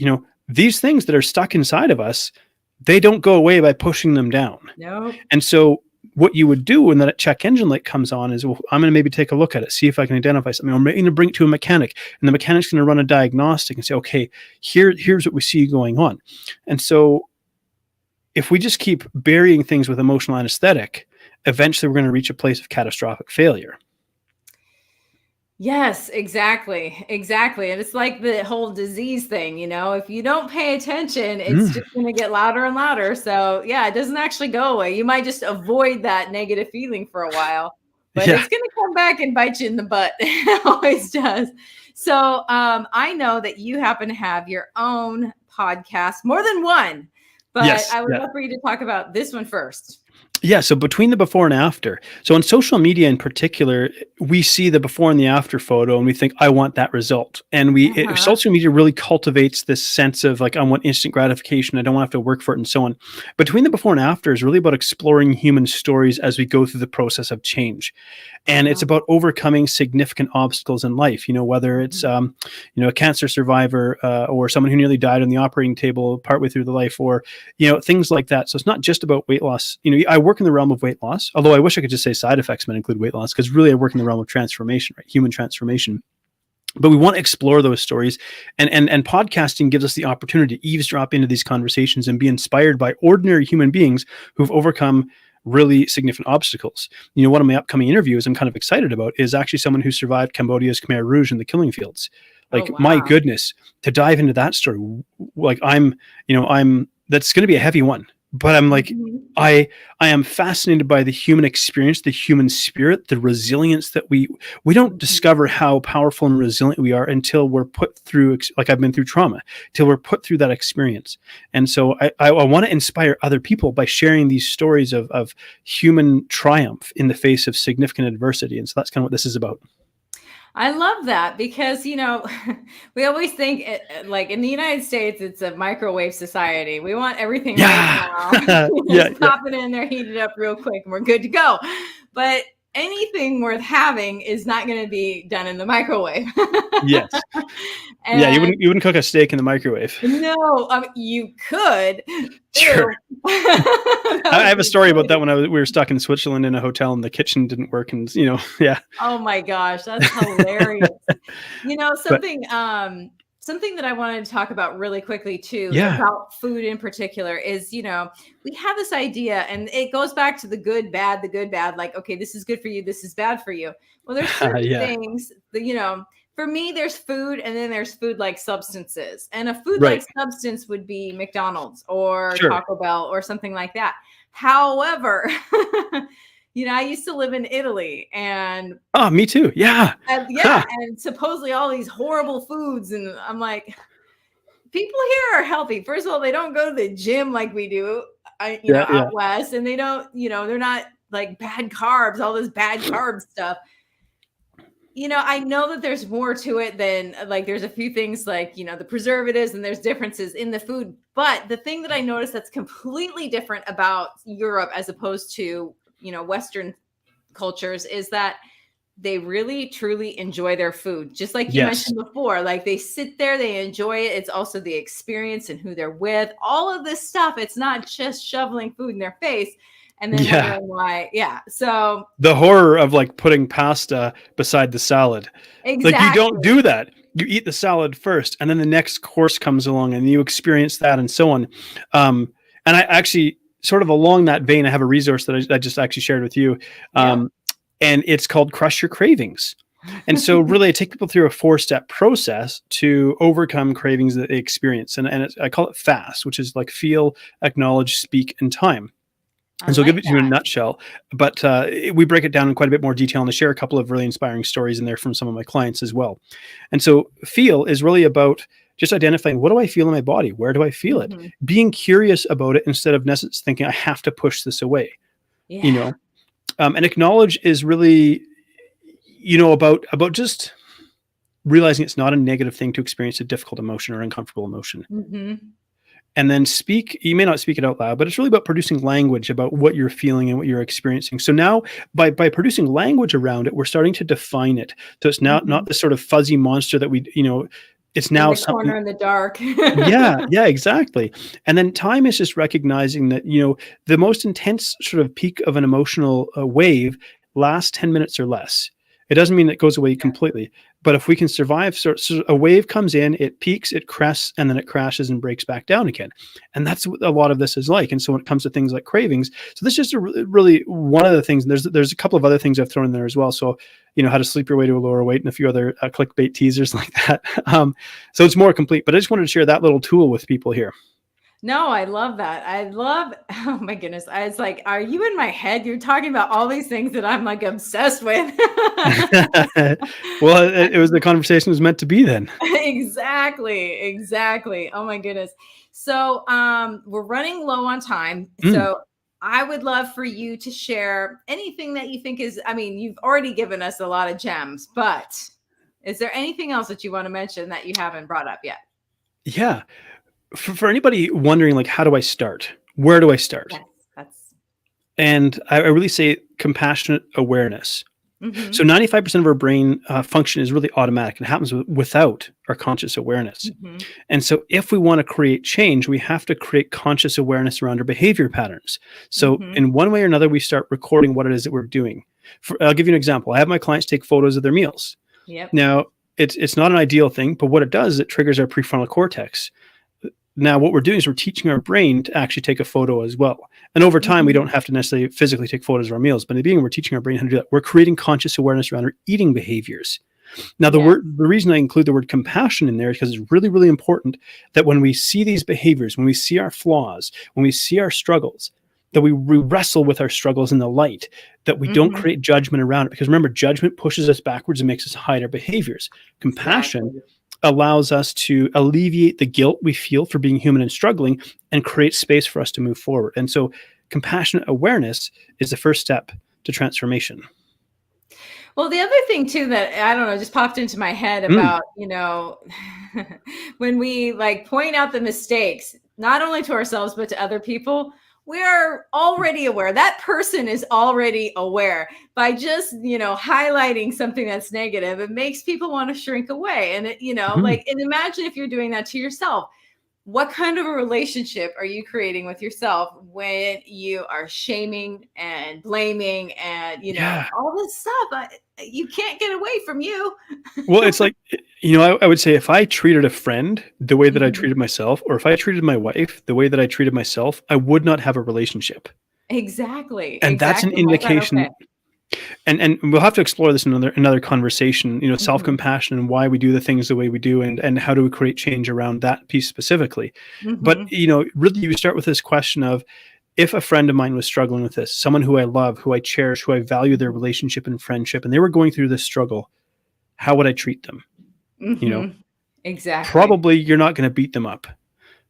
these things that are stuck inside of us, they don't go away by pushing them down. No. And so what you would do when that check engine light comes on is, well, I'm going to maybe take a look at it, see if I can identify something. I'm going to bring it to a mechanic, and the mechanic's going to run a diagnostic and say, okay, here's what we see going on. And so if we just keep burying things with emotional anesthetic, eventually we're going to reach a place of catastrophic failure. Yes, exactly. And it's like the whole disease thing, if you don't pay attention, it's just going to get louder and louder. So yeah, it doesn't actually go away. You might just avoid that negative feeling for a while, but it's going to come back and bite you in the butt. It always does. So I know that you happen to have your own podcast, more than one, but I would love for you to talk about this one first. Yeah. So between the before and after. So on social media in particular, we see the before and the after photo and we think, I want that result. And social media really cultivates this sense of like, I want instant gratification. I don't want to have to work for it and so on. Between the before and after is really about exploring human stories as we go through the process of change. And it's about overcoming significant obstacles in life, whether it's, a cancer survivor or someone who nearly died on the operating table partway through the life, or, things like that. So it's not just about weight loss. I work in the realm of weight loss, although I wish I could just say side effects might include weight loss, because really I work in the realm of transformation, right? Human transformation. But we want to explore those stories, and podcasting gives us the opportunity to eavesdrop into these conversations and be inspired by ordinary human beings who've overcome really significant obstacles. One of my upcoming interviews I'm kind of excited about is actually someone who survived Cambodia's Khmer Rouge in the killing fields. My goodness, to dive into that story, like that's going to be a heavy one. But I'm like, I am fascinated by the human experience, the human spirit, the resilience that we don't discover how powerful and resilient we are until we're put through, like I've been through trauma, till we're put through that experience. And so I want to inspire other people by sharing these stories of human triumph in the face of significant adversity. And so that's kind of what this is about. I love that because, we always think like in the United States, it's a microwave society. We want everything right now. Pop it in there, heat it up real quick, and we're good to go. But anything worth having is not going to be done in the microwave. Yes. Yeah, you wouldn't cook a steak in the microwave. No, you could. Sure. I have a story about that when we were stuck in Switzerland in a hotel and the kitchen didn't work, and yeah. Oh my gosh, that's hilarious. Something that I wanted to talk about really quickly too, about food in particular is, we have this idea, and it goes back to the good, bad, like, okay, this is good for you, this is bad for you. Well, there's certain things that, for me, there's food, and then there's food like substances. And a food like substance would be McDonald's or Taco Bell or something like that. However, I used to live in Italy, and me too. Yeah. And supposedly all these horrible foods. And I'm like, people here are healthy. First of all, they don't go to the gym like we do, out west, and they don't, they're not like bad carbs, all this bad carb stuff. I know that there's more to it than like, there's a few things like, the preservatives, and there's differences in the food. But the thing that I noticed that's completely different about Europe as opposed to, Western cultures is that they really truly enjoy their food. Just like you mentioned before, like they sit there, they enjoy it. It's also the experience and who they're with, all of this stuff. It's not just shoveling food in their face. And then wondering why, so the horror of like putting pasta beside the salad. Exactly. Like you don't do that. You eat the salad first, and then the next course comes along, and you experience that, and so on. And I actually, sort of along that vein, I have a resource that I just actually shared with you, and it's called Crush Your Cravings. And so, really, I take people through a 4-step process to overcome cravings that they experience, and I call it FAST, which is like feel, acknowledge, speak, and time. And so I'll give it to you in a nutshell, but we break it down in quite a bit more detail, and I share a couple of really inspiring stories in there from some of my clients as well. And so feel is really about just identifying, what do I feel in my body? Where do I feel it? Being curious about it instead of necessarily thinking I have to push this away, and acknowledge is really, about just realizing it's not a negative thing to experience a difficult emotion or uncomfortable emotion. And then speak, you may not speak it out loud, but it's really about producing language about what you're feeling and what you're experiencing. So now by producing language around it, we're starting to define it. So it's now not this sort of fuzzy monster that we, it's now in the corner in the dark. yeah, exactly. And then time is just recognizing that, the most intense sort of peak of an emotional wave lasts 10 minutes or less. It doesn't mean it goes away completely, but if we can survive, so a wave comes in, it peaks, it crests, and then it crashes and breaks back down again. And that's what a lot of this is like. And so when it comes to things like cravings, so this is just really one of the things. There's a couple of other things I've thrown in there as well. So, how to sleep your way to a lower weight and a few other clickbait teasers like that. So it's more complete, but I just wanted to share that little tool with people here. No, I love that. Oh my goodness. I was like, are you in my head? You're talking about all these things that I'm like obsessed with. Well, it was the conversation was meant to be then. Exactly. Oh my goodness. So we're running low on time. So I would love for you to share anything that you think is, you've already given us a lot of gems, but is there anything else that you want to mention that you haven't brought up yet? Yeah. For anybody wondering, like, how do I start? Where do I start? Yes, and I really say compassionate awareness. So 95% of our brain function is really automatic. It happens without our conscious awareness. And so if we want to create change, we have to create conscious awareness around our behavior patterns. So in one way or another, we start recording what it is that we're doing. I'll give you an example. I have my clients take photos of their meals. Now, it's not an ideal thing, but what it does is it triggers our prefrontal cortex. Now, what we're doing is we're teaching our brain to actually take a photo as well. And over time, we don't have to necessarily physically take photos of our meals, but in the beginning, we're teaching our brain how to do that. We're creating conscious awareness around our eating behaviors. Now, the reason I include the word compassion in there is because it's really, really important that when we see these behaviors, when we see our flaws, when we see our struggles, that we wrestle with our struggles in the light, that we don't create judgment around it. Because remember, judgment pushes us backwards and makes us hide our behaviors. Compassion allows us to alleviate the guilt we feel for being human and struggling and create space for us to move forward. And so compassionate awareness is the first step to transformation. Well, the other thing too that I don't know just popped into my head about, when we like point out the mistakes, not only to ourselves, but to other people, we are already aware. That person is already aware. By just, highlighting something that's negative, it makes people want to shrink away. And Mhm. and imagine if you're doing that to yourself. What kind of a relationship are you creating with yourself when you are shaming and blaming and Yeah. all this stuff? You can't get away from you. Well, it's like, I would say if I treated a friend the way that I Mhm. treated myself, or if I treated my wife the way that I treated myself, I would not have a relationship. Exactly, And that's an exactly. Why is that okay? indication, and we'll have to explore this in another conversation, Mhm, self-compassion and why we do the things the way we do, and how do we create change around that piece specifically. But, mhm, really you start with this question of, if a friend of mine was struggling with this, someone who I love, who I cherish, who I value their mhm, relationship and friendship, and they were going through this struggle, how would I treat them? You know, mhm. Exactly. probably you're not going to beat them up.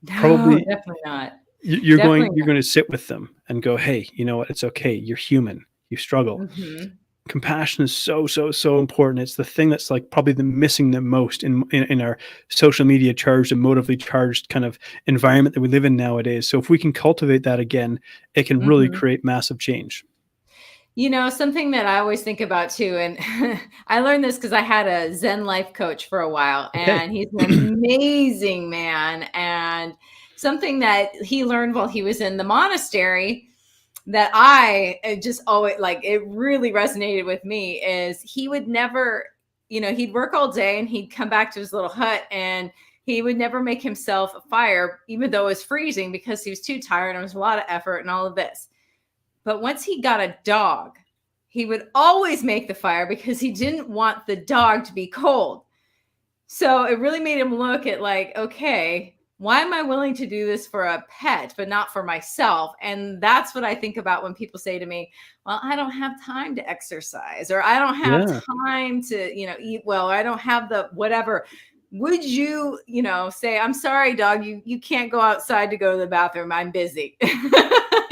No, Probably definitely not. you're Definitely going to sit with them and go, hey, you know what? It's okay. You're human. You struggle. not. Mhm. Compassion is so, so, so important. It's the thing that's like probably the missing the most in our social media charged, emotively charged kind of environment that we live in nowadays. So if we can cultivate that again, it can really Mhm. create massive change. Something that I always think about too, and I learned this because I had a Zen life coach for a while, Okay. and he's an amazing man. And something that he learned while he was in the monastery that I just always like, it really resonated with me is he would never, he'd work all day and he'd come back to his little hut and he would never make himself a fire, even though it was freezing because he was too tired and it was a lot of effort and all of this. But once he got a dog, he would always make the fire because he didn't want the dog to be cold. So it really made him look at like, okay, why am I willing to do this for a pet, but not for myself? And that's what I think about when people say to me, well, I don't have time to exercise, or I don't have Yeah. time to, eat well, or I don't have the whatever. Would you, say, I'm sorry, dog, you can't go outside to go to the bathroom. I'm busy.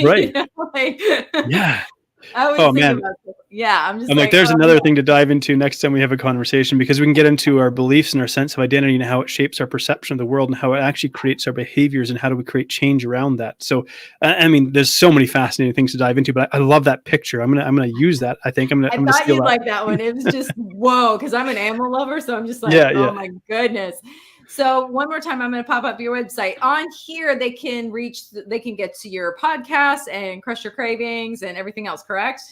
Right. Like, Yeah. I always Oh think man. about this. Yeah, I'm just I'm like, like, there's oh another thing to dive into next time we have a conversation, because we can get into our beliefs and our sense of identity and how it shapes our perception of the world and how it actually creates our behaviors and how do we create change around that. So, I mean, there's so many fascinating things to dive into, but I love that picture. I'm gonna use that. I think I I'm gonna thought steal you'd that. like that one. It was just whoa, because I'm an animal lover, so I'm just like, Yeah, oh yeah. my goodness. So one more time, I'm going to pop up your website. On here, they can get to your podcast and Crush Your Cravings and everything else, correct?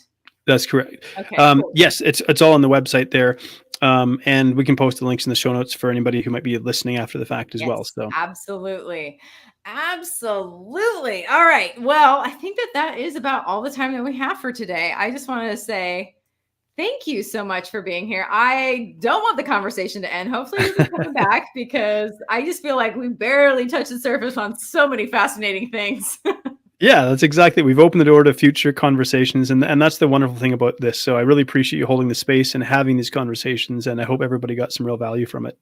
That's correct. Okay, cool. Yes, it's all on the website there, and we can post the links in the show notes for anybody who might be listening after the fact as well. Yes, So absolutely. Absolutely. All right. Well, I think that is about all the time that we have for today. I just wanted to say thank you so much for being here. I don't want the conversation to end. Hopefully, you'll be coming back because I just feel like we barely touched the surface on so many fascinating things. yeah, that's exactly. We've opened the door to future conversations, and that's the wonderful thing about this. So I really appreciate you holding the space and having these conversations, and I hope everybody got some real value from it.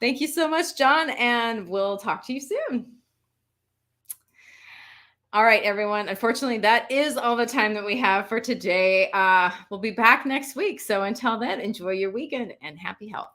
Thank you so much, John, and we'll talk to you soon. All right, everyone. Unfortunately, that is all the time that we have for today. We'll be back next week. So until then, enjoy your weekend and happy health.